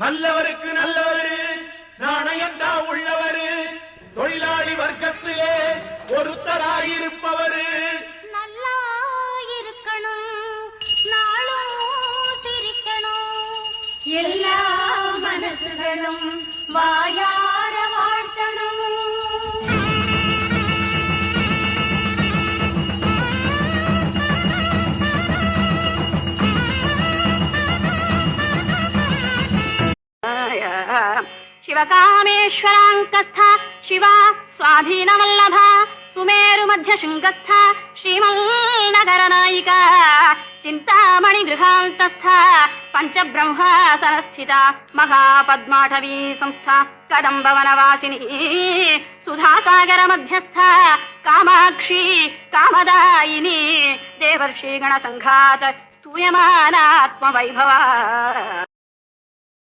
நல்லவருக்கு நல்லவரு, நாணயந்தா உள்ளவரு, தொழிலாளி வர்க்கத்திலே ஒருத்தராயிருப்பவரு. நல்லா இருக்கணும், நாளும் சிரிக்கணும், எல்லா மனசுகளும் வாயார வாழ்த்தணும். शिवकामेश्वराङ्कस्था शिवा स्वाधीनवल्लभा सुमेरु मध्य शृङ्गस्था श्रीमन्नगरनायिका चिन्तामणिगृहान्तस्था पञ्चब्रह्मासनस्थिता महापद्माटवी संस्था कदम्बवनवासिनी सुधासागर मध्यस्था कामाक्षी कामदायिनी देवर्षिगणसङ्घात स्तूयमानात्मवैभवा.